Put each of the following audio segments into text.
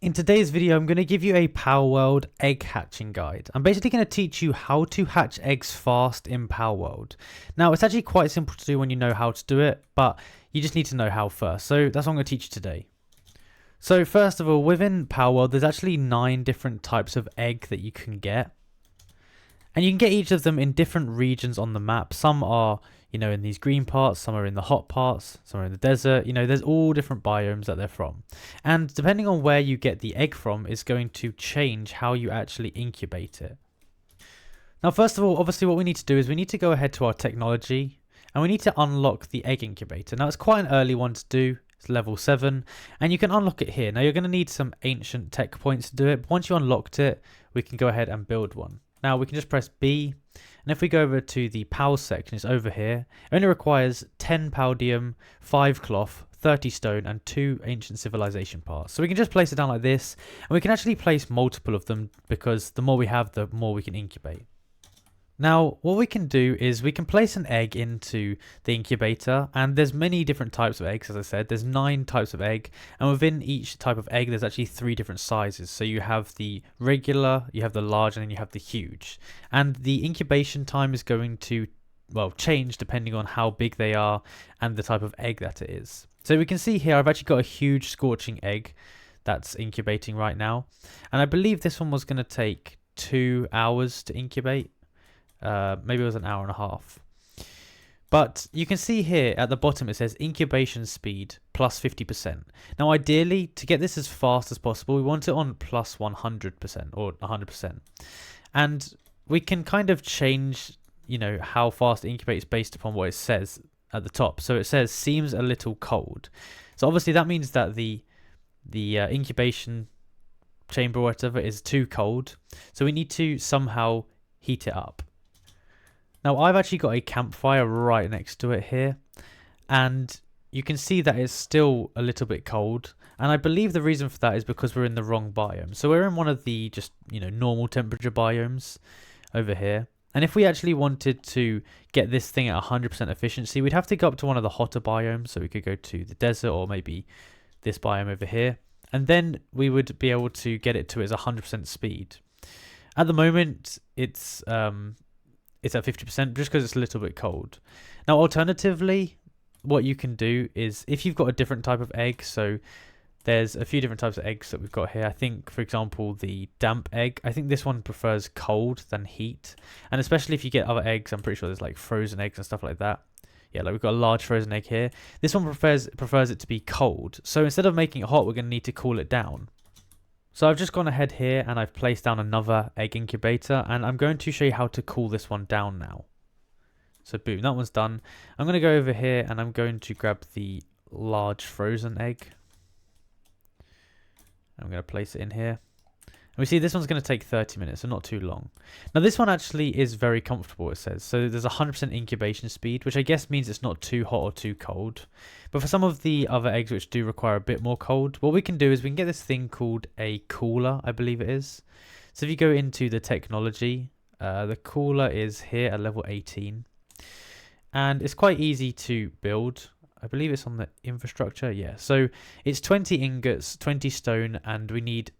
In today's video, I'm going to give you a Palworld egg hatching guide. I'm basically going to teach you how to hatch eggs fast in Palworld. Now, it's actually quite simple to do when you know how to do it, but you just need to know how first. So that's what I'm going to teach you today. So first of all, within Palworld, there's actually 9 different types of egg that you can get. And you can get each of them in different regions on the map. Some are, in these green parts, some are in the hot parts, some are in the desert. There's all different biomes that they're from. And depending on where you get the egg from is going to change how you actually incubate it. Now, first of all, obviously what we need to do is we need to go ahead to our technology and we need to unlock the egg incubator. Now, it's quite an early one to do. It's level 7 and you can unlock it here. Now, you're going to need some ancient tech points to do it. But once you unlocked it, we can go ahead and build one. Now we can just press B, and if we go over to the PAL section, it's over here. It only requires 10 paldium, 5 cloth, 30 stone, and 2 ancient civilization parts. So we can just place it down like this, and we can actually place multiple of them because the more we have, the more we can incubate. Now, what we can do is we can place an egg into the incubator, and there's many different types of eggs. As I said, there's 9 types of egg, and within each type of egg there's actually 3 different sizes. So you have the regular, you have the large, and then you have the huge. And the incubation time is going to change depending on how big they are and the type of egg that it is. So we can see here I've actually got a huge scorching egg that's incubating right now, and I believe this one was going to take 2 hours to incubate. Maybe it was an hour and a half. But you can see here at the bottom it says incubation speed plus 50%. Now ideally, to get this as fast as possible, we want it on plus 100% or 100%. And we can kind of change, how fast it incubates based upon what it says at the top. So it says seems a little cold. So obviously that means that the incubation chamber or whatever is too cold. So we need to somehow heat it up. Now I've actually got a campfire right next to it here, and you can see that it's still a little bit cold, and I believe the reason for that is because we're in the wrong biome. So we're in one of the just normal temperature biomes over here, and if we actually wanted to get this thing at 100% efficiency, we'd have to go up to one of the hotter biomes. So we could go to the desert or maybe this biome over here, and then we would be able to get it to its 100% speed. At the moment it's at 50% just because it's a little bit cold. Now, alternatively, what you can do is if you've got a different type of egg, so there's a few different types of eggs that we've got here. I think, for example, the damp egg, I think this one prefers cold than heat. And especially if you get other eggs, I'm pretty sure there's like frozen eggs and stuff like that. Yeah, like we've got a large frozen egg here. This one prefers it to be cold. So instead of making it hot, we're going to need to cool it down. So I've just gone ahead here and I've placed down another egg incubator, and I'm going to show you how to cool this one down now. So boom, that one's done. I'm going to go over here and I'm going to grab the large frozen egg. I'm going to place it in here. And we see this one's going to take 30 minutes, so not too long. Now this one actually is very comfortable, it says. So there's 100% incubation speed, which I guess means it's not too hot or too cold. But for some of the other eggs which do require a bit more cold, what we can do is we can get this thing called a cooler, I believe it is. So if you go into the technology, the cooler is here at level 18. And it's quite easy to build. I believe it's on the infrastructure, yeah. So it's 20 ingots, 20 stone, and we need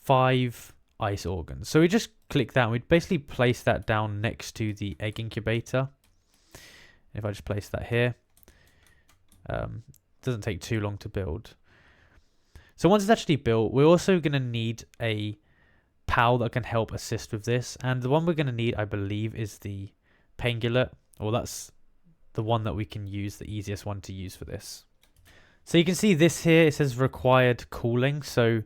5 ice organs. So we just click that and we basically place that down next to the egg incubator. If I just place that here, doesn't take too long to build. So once it's actually built, we're also going to need a PAL that can help assist with this, and the one we're going to need, I believe, is the pangolin. Well, that's the one that we can use, the easiest one to use for this. So you can see this here, it says required cooling. So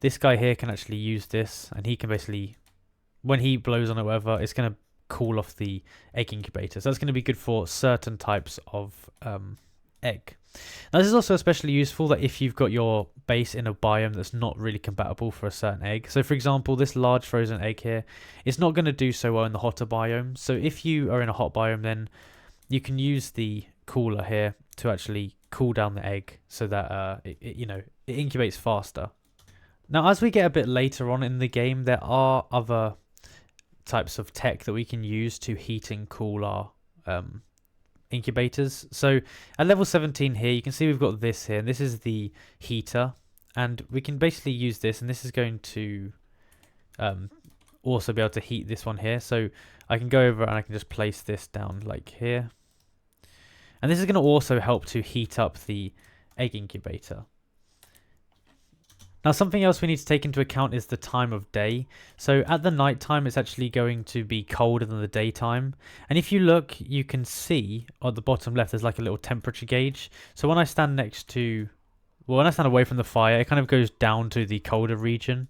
this guy here can actually use this, and he can basically, when he blows on it, whatever, it's going to cool off the egg incubator. So that's going to be good for certain types of egg. Now this is also especially useful that if you've got your base in a biome that's not really compatible for a certain egg. So for example, this large frozen egg here, it's not going to do so well in the hotter biome. So if you are in a hot biome, then you can use the cooler here to actually cool down the egg so that it incubates faster. Now, as we get a bit later on in the game, there are other types of tech that we can use to heat and cool our incubators. So at level 17 here, you can see we've got this here, and this is the heater. and we can basically use this, and this is going to also be able to heat this one here. So I can go over and I can just place this down like here, and this is going to also help to heat up the egg incubator. Now, something else we need to take into account is the time of day. So at the night time, it's actually going to be colder than the daytime. And if you look, you can see on the bottom left, there's like a little temperature gauge. So when I stand next to, well, when I stand away from the fire, it kind of goes down to the colder region.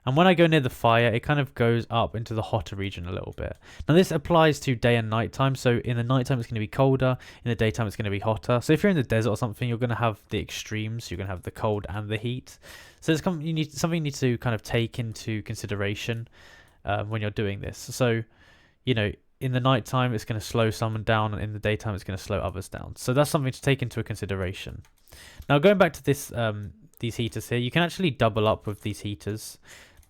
And when I go near the fire, it kind of goes up into the hotter region a little bit. Now, this applies to day and night time. So in the night time, it's going to be colder. In the daytime, it's going to be hotter. So if you're in the desert or something, you're going to have the extremes. You're going to have the cold and the heat. So it's something you need to kind of take into consideration when you're doing this. So, you know, in the night time, it's going to slow someone down. And in the daytime, it's going to slow others down. So that's something to take into consideration. Now, going back to this, these heaters here, you can actually double up with these heaters.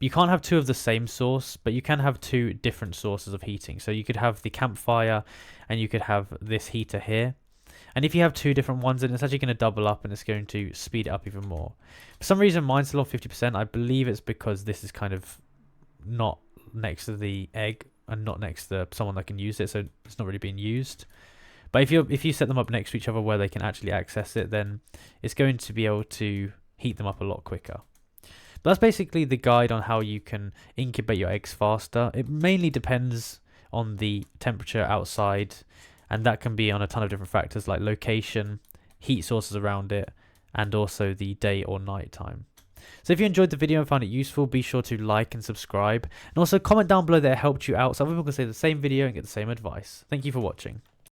You can't have two of the same source, but you can have two different sources of heating. So you could have the campfire and you could have this heater here. And if you have two different ones, then it's actually going to double up and it's going to speed it up even more. For some reason, mine's still off 50%. I believe it's because this is kind of not next to the egg and not next to someone that can use it. So it's not really being used. But if you set them up next to each other where they can actually access it, then it's going to be able to heat them up a lot quicker. But that's basically the guide on how you can incubate your eggs faster. It mainly depends on the temperature outside, and that can be on a ton of different factors like location, heat sources around it, and also the day or night time. So if you enjoyed the video and found it useful, be sure to like and subscribe, and also comment down below that it helped you out so other people can see the same video and get the same advice. Thank you for watching.